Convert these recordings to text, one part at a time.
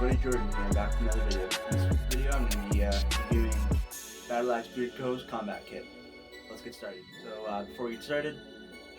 everybody, Jordan here, back with another video. In this video, I'm going to be reviewing Battle Axe Beard Co.'s Combat Kit. Let's get started. So before we get started,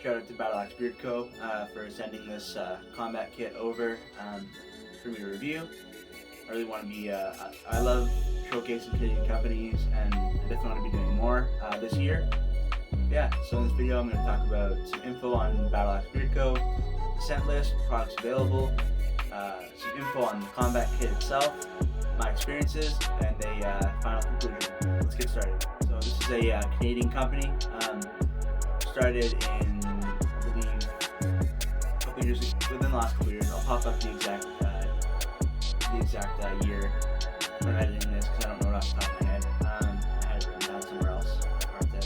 shout out to Battle Axe Beard Co. For sending this Combat Kit over for me to review. I really want to be, I love showcasing Canadian companies, and I definitely want to be doing more this year. Yeah, so in this video I'm going to talk about some info on Battle Axe Beard Co., the scent list, products available, some info on the combat kit itself, my experiences, and a final conclusion. Let's get started. So this is a Canadian company, started in, I believe, a couple years ago, within the last couple years. I'll pop up the exact year when I'm editing this because I don't know it off the top of my head. I had it written down somewhere else. Hard to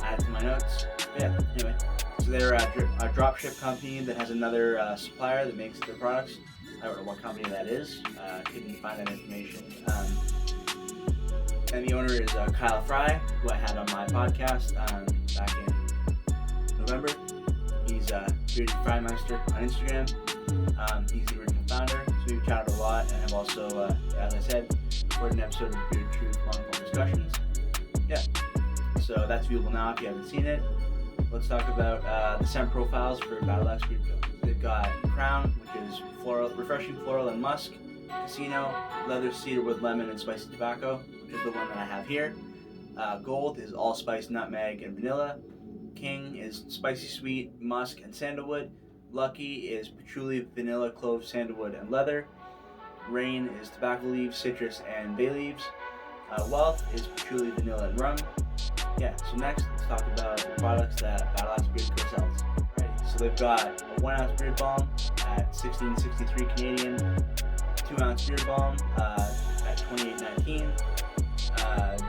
add to my notes. But yeah, anyway. So they're a dropship company that has another supplier that makes their products. I don't know what company that is. Couldn't find that information. And the owner is Kyle Fry, who I had on my podcast back in November. He's Bearded Frymeister on Instagram. He's the original founder, so we've chatted a lot, and have also, as I said, recorded an episode of Beard Truth long-form discussions. Yeah, so that's viewable now if you haven't seen it. Let's talk about the scent profiles for Battle Axe Beard Co. They've got Crown, which is floral, refreshing floral and musk. Casino, leather, cedarwood, lemon, and spicy tobacco, which is the one that I have here. Gold is allspice, nutmeg, and vanilla. King is spicy sweet, musk, and sandalwood. Lucky is patchouli, vanilla, clove, sandalwood, and leather. Rain is tobacco leaves, citrus, and bay leaves. Wealth is patchouli, vanilla, and rum. Yeah, so next let's talk about the products that Battle Axe Beard Co. sells. Alrighty, so they've got a 1 ounce beard balm at $16.63 Canadian, 2 ounce beard balm at $28.19,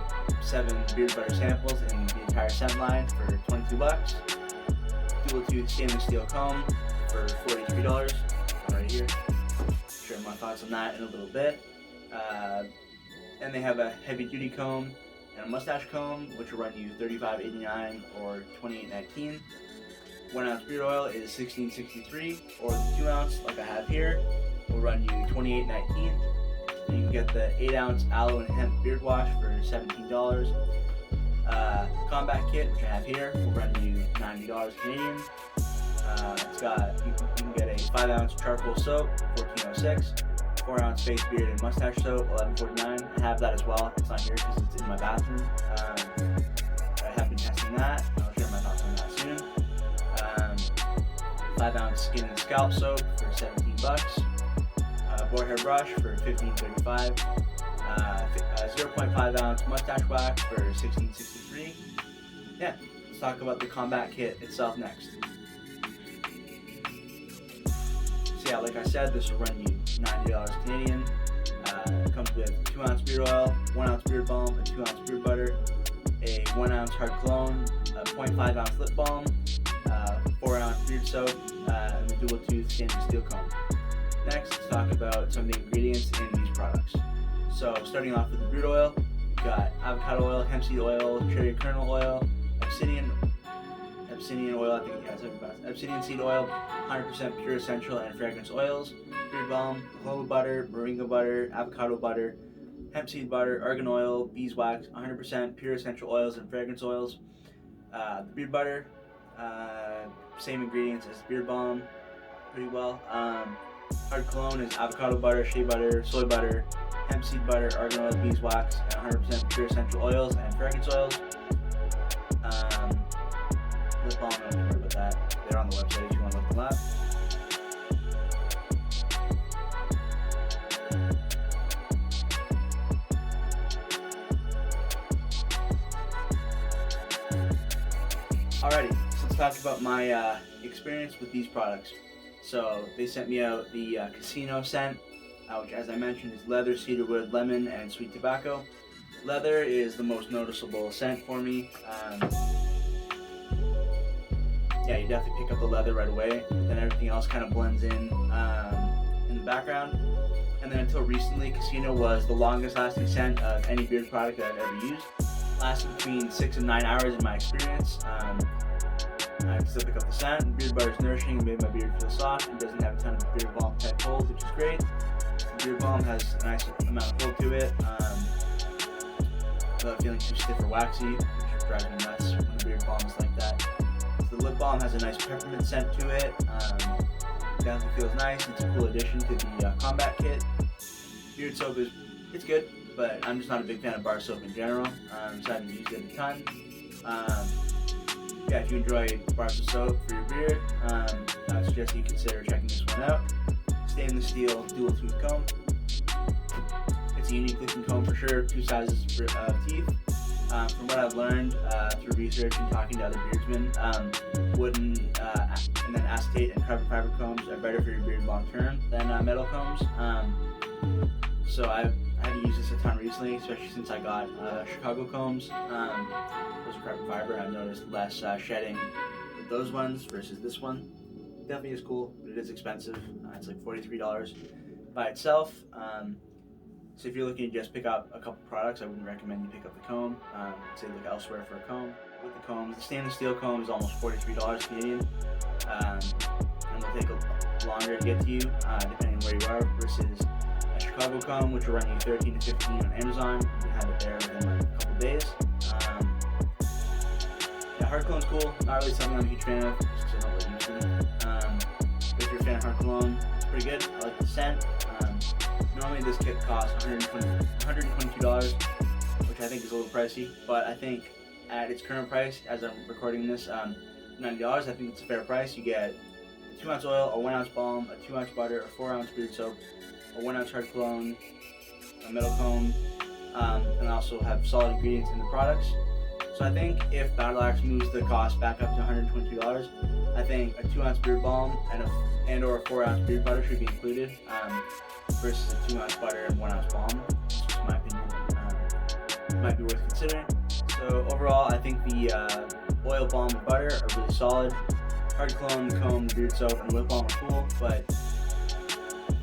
7 beard butter samples in the entire scent line for $22, dual tooth stainless steel comb for $43, right here. Share my thoughts on that in a little bit. And they have a heavy duty comb and a mustache comb, which will run you $35.89 or $28.19. 1 ounce beard oil is $16.63, or the 2 ounce, like I have here, will run you $28.19. You can get the 8 ounce aloe and hemp beard wash for $17. Combat kit, which I have here, will run you $90 Canadian. It's got, you can get a 5 ounce charcoal soap, $14.06. 4 ounce face, beard, and mustache soap, $11.49. I have that as well. It's not here because it's in my bathroom. I have been testing that. I'll share my thoughts on that soon. 5 ounce skin and scalp soap for $17. Boar hair brush for $15.35. 0.5 ounce mustache wax for $16.63. Yeah, let's talk about the combat kit itself next. So yeah, like I said, this will run you $90 Canadian. It comes with 2 ounce beard oil, 1 ounce beard balm, a 2 ounce beard butter, a 1 ounce hard cologne, a 0.5 ounce lip balm, 4 ounce beard soap, and the dual tooth stainless steel comb. Next, let's talk about some of the ingredients in these products. So starting off with the beard oil, we've got avocado oil, hemp seed oil, cherry kernel oil, obsidian oil, I think that's obsidian seed oil, 100% pure essential and fragrance oils, beard balm, jojoba butter, moringa butter, avocado butter, hemp seed butter, argan oil, beeswax, 100% pure essential oils and fragrance oils. The beard butter, same ingredients as the beard balm, pretty well. Hard cologne is avocado butter, shea butter, soy butter, hemp seed butter, argan oil, beeswax, and 100% pure essential oils and fragrance oils. Lip balm, I don't care about that. They're on the website if you want to look them up. Alrighty, so let's talk about my experience with these products. So they sent me out the Casino scent, which, as I mentioned, is leather, cedarwood, lemon, and sweet tobacco. Leather is the most noticeable scent for me. Yeah, you definitely pick up the leather right away. Then everything else kind of blends in the background. And then until recently, Casino was the longest lasting scent of any beard product that I've ever used. Lasted between 6 and 9 hours in my experience. I can still pick up the scent. Beard butter is nourishing and made my beard feel soft. It doesn't have a ton of beard balm type hold, which is great. beard balm has a nice amount of hold to it, without feeling too stiff or waxy, which drives me nuts when the beard balm is like that. The lip balm has a nice peppermint scent to it. Definitely feels nice. It's a cool addition to the combat kit. Beard soap it's good, but I'm just not a big fan of bar soap in general, so I haven't used it a ton. Yeah, if you enjoy bars of soap for your beard, I suggest you consider checking this one out. Stainless steel dual tooth comb. It's a unique looking comb for sure, 2 sizes of teeth. From what I've learned through research and talking to other beardsmen, wooden and then acetate and carbon fiber combs are better for your beard long term than metal combs. So I've had to use this a ton recently, especially since I got Chicago combs. Those are carbon fiber. I've noticed less shedding with those ones versus this one. Definitely is cool, but it is expensive. It's like $43 by itself. So if you're looking to just pick up a couple products, I wouldn't recommend you pick up the comb. I'd say look elsewhere for a comb. With the combs, the stainless steel comb is almost $43 Canadian, and it'll take longer to get to you, depending on where you are, versus a Chicago comb, which will run you $13 to $15 on Amazon. You can have it there within like a couple days. Yeah, hard cologne is cool. Not really something I'm a huge fan of, just because I don't really use them. If you're a fan of hard cologne, it's pretty good. I like the scent. Normally this kit costs $122, which I think is a little pricey, but I think at its current price, as I'm recording this, $90, I think it's a fair price. You get a 2-ounce oil, a 1-ounce balm, a 2-ounce butter, a 4-ounce beard soap, a 1-ounce hard cologne, a metal comb, and also have solid ingredients in the products. So I think if Battle Axe moves the cost back up to $122, I think a 2-ounce beard balm and or a 4-ounce beard butter should be included, versus a 2-ounce butter and 1-ounce balm. That's just my opinion. Might be worth considering. So overall, I think the oil, balm, and butter are really solid. Hard cologne, the comb, the beard soap, and the lip balm are cool, but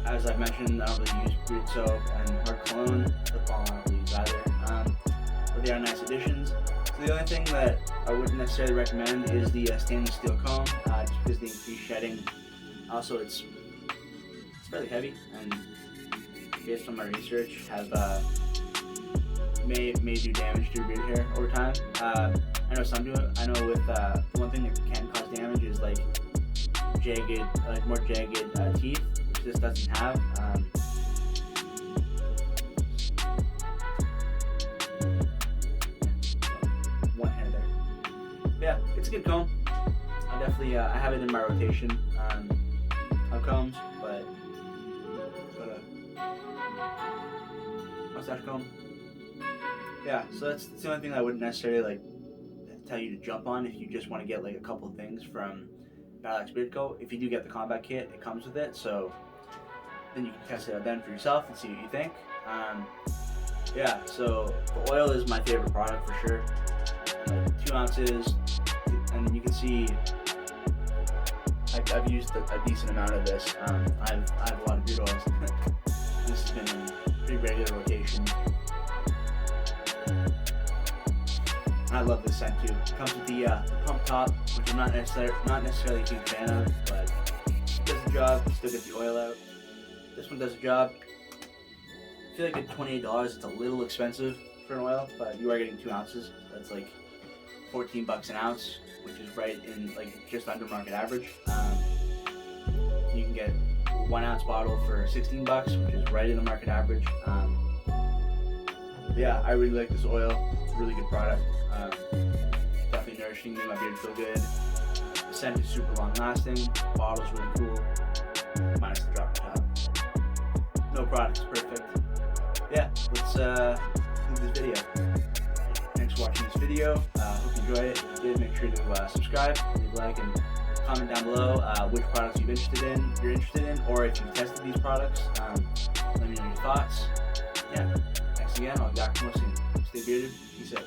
as I've mentioned, I don't really use beard soap and hard cologne. Lip balm I don't really use either. But they are nice additions. So the only thing that I wouldn't necessarily recommend is the stainless steel comb, just because of the increased shedding. Also, it's fairly heavy, and based on my research, may do damage to your beard hair over time. I know some do it. I know with the one thing that can cause damage is like more jagged teeth, which this doesn't have. One hair there. Yeah, it's a good comb. I definitely I have it in my rotation of combs, but mustache comb. Yeah, so that's the only thing I wouldn't necessarily like tell you to jump on if you just want to get like a couple of things from Battle Axe Beard Co. If you do get the combat kit, it comes with it, so then you can test it out then for yourself and see what you think. Yeah, so the oil is my favorite product for sure. 2 ounces, and you can see I've used a decent amount of this. I have a lot of beard oils. This has been in pretty regular rotation. I love this scent too. It comes with the pump top, which I'm not necessarily a huge fan of, but it does the job. You still get the oil out. This one does the job. I feel like at $28, it's a little expensive for an oil, but you are getting 2 ounces. So that's like $14 an ounce, which is right in like just under market average. You can get a 1 ounce bottle for $16, which is right in the market average. Yeah, I really like this oil. It's a really good product. Definitely nourishing, made my beard feel good. The scent is super long lasting. The bottle's really cool. Minus the drop top. No product is perfect. Yeah, let's conclude this video. Thanks for watching this video. Hope you enjoyed it. If you did, make sure to subscribe, leave a like, and comment down below which products you're interested in, or if you've tested these products. Let me know your thoughts. Yeah, thanks again. I'll be back more soon. Stay bearded. Peace out.